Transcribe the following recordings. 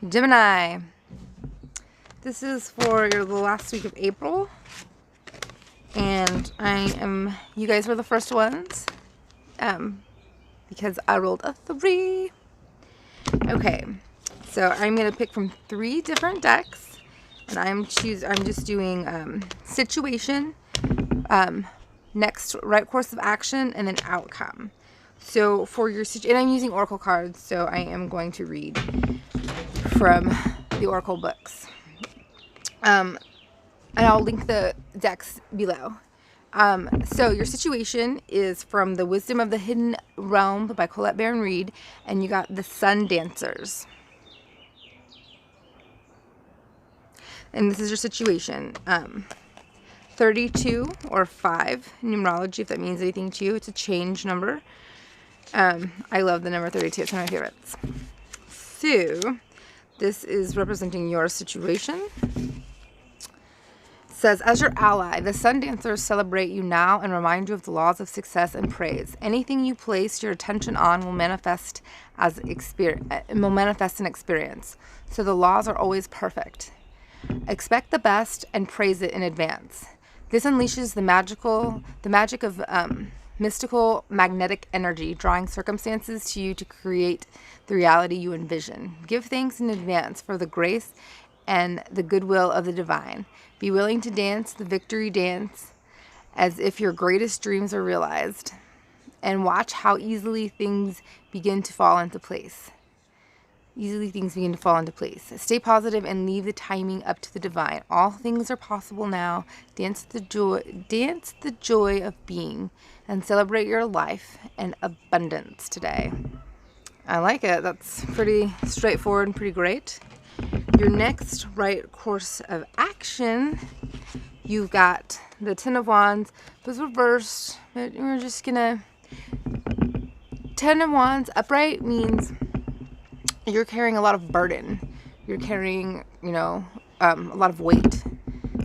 Gemini, this is for the last week of April, and you guys were the first ones, because I rolled a 3. Okay, so I'm going to pick from 3 different decks, and I'm just doing situation, next right course of action, and then outcome. So for your and I'm using Oracle cards, so I am going to read from the Oracle books. And I'll link the decks below. So your situation is from The Wisdom of the Hidden Realm by Colette Baron Reid, and you got the Sun Dancers. And this is your situation. 32 or 5 numerology, if that means anything to you. It's a change number. I love the number 32. It's one of my favorites. So this is representing your situation. It says, as your ally, the Sun Dancers celebrate you now and remind you of the laws of success and praise. Anything you place your attention on will manifest an experience. So the laws are always perfect. Expect the best and praise it in advance. This unleashes the magic of mystical magnetic energy, drawing circumstances to you to create the reality you envision. Give thanks in advance for the grace and the goodwill of the divine. Be willing to dance the victory dance as if your greatest dreams are realized, and watch how easily things begin to fall into place. Stay positive and leave the timing up to the divine. All things are possible now. Dance the joy of being, and celebrate your life and abundance today. I like it. That's pretty straightforward and pretty great. Your next right course of action, you've got the Ten of Wands. It was reversed, but we're just gonna... Ten of Wands upright means you're carrying a lot of burden. You're carrying, a lot of weight.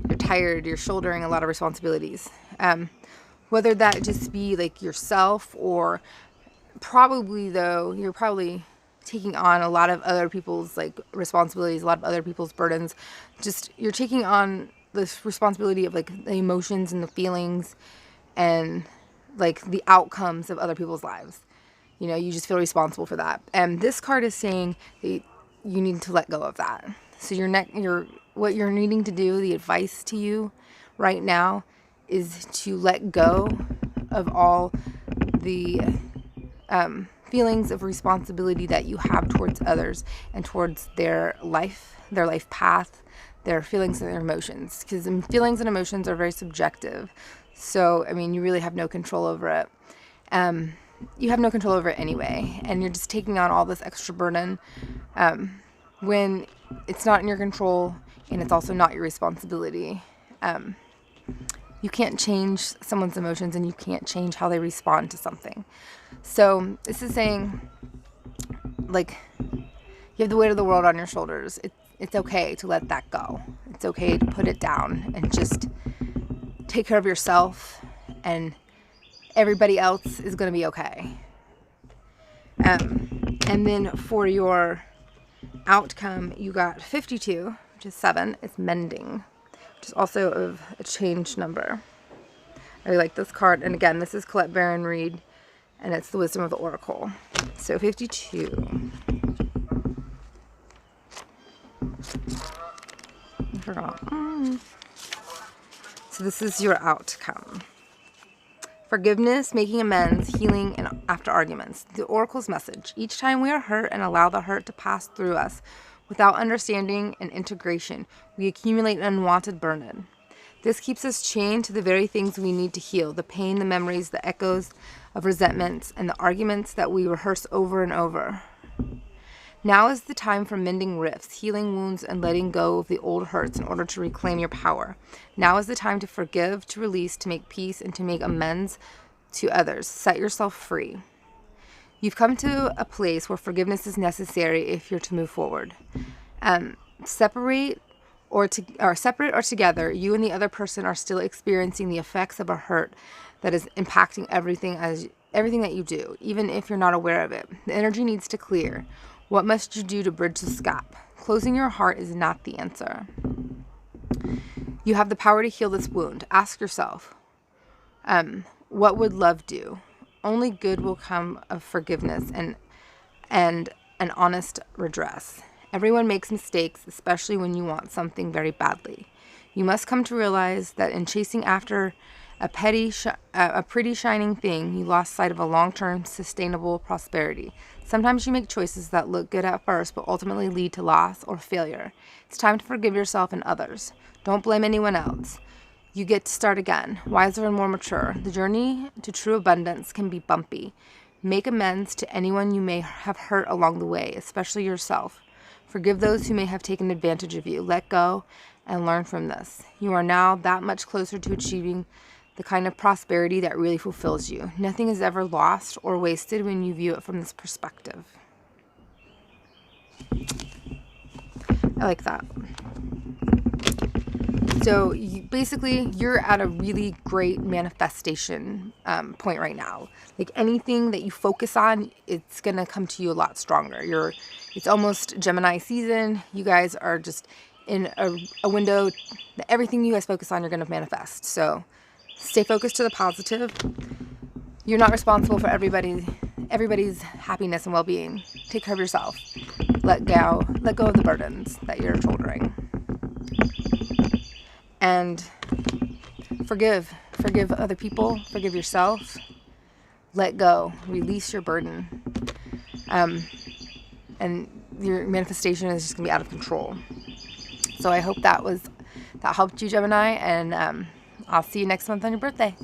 You're tired. You're shouldering a lot of responsibilities. Whether that just be like yourself, or you're probably taking on a lot of other people's responsibilities, a lot of other people's burdens. Just you're taking on this responsibility of the emotions and the feelings and the outcomes of other people's lives. You just feel responsible for that. And this card is saying that you need to let go of that. So what you're needing to do, the advice to you right now, is to let go of all the feelings of responsibility that you have towards others and towards their life path, their feelings and their emotions. Because feelings and emotions are very subjective. So, you really have no control over it. You have no control over it anyway, and you're just taking on all this extra burden when it's not in your control, and it's also not your responsibility. You can't change someone's emotions, and you can't change how they respond to something. So this is saying, you have the weight of the world on your shoulders. It's okay to let that go. It's okay to put it down and just take care of yourself, and everybody else is going to be okay. And then for your outcome, you got 52, which is 7. It's mending, which is also of a change number. I really like this card. And again, this is Colette Baron Reid, and it's the Wisdom of the Oracle. So 52. I forgot. So this is your outcome. Forgiveness, making amends, healing, and after arguments. The Oracle's message. Each time we are hurt and allow the hurt to pass through us without understanding and integration, we accumulate an unwanted burden. This keeps us chained to the very things we need to heal: the pain, the memories, the echoes of resentments, and the arguments that we rehearse over and over. Now is the time for mending rifts, healing wounds, and letting go of the old hurts in order to reclaim your power. Now is the time to forgive, to release, to make peace, and to make amends to others. Set yourself free. You've come to a place where forgiveness is necessary if you're to move forward. Separate or together, you and the other person are still experiencing the effects of a hurt that is impacting everything that you do, even if you're not aware of it. The energy needs to clear. What must you do to bridge this gap? Closing your heart is not the answer. You have the power to heal this wound. Ask yourself, what would love do? Only good will come of forgiveness and an honest redress. Everyone makes mistakes, especially when you want something very badly. You must come to realize that in chasing after a pretty shining thing, you lost sight of a long-term sustainable prosperity. Sometimes you make choices that look good at first, but ultimately lead to loss or failure. It's time to forgive yourself and others. Don't blame anyone else. You get to start again, wiser and more mature. The journey to true abundance can be bumpy. Make amends to anyone you may have hurt along the way, especially yourself. Forgive those who may have taken advantage of you. Let go and learn from this. You are now that much closer to achieving the kind of prosperity that really fulfills you. Nothing is ever lost or wasted when you view it from this perspective. I like that. So you're at a really great manifestation point right now. Like anything that you focus on, it's going to come to you a lot stronger. It's almost Gemini season. You guys are just in a window that everything you guys focus on, you're going to manifest. So stay focused to the positive. You're not responsible for everybody's happiness and well-being. Take care of yourself. Let go of the burdens that you're shouldering. And forgive other people, forgive yourself, let go, release your burden. And your manifestation is just gonna be out of control. So I hope that helped you, Gemini, and I'll see you next month on your birthday.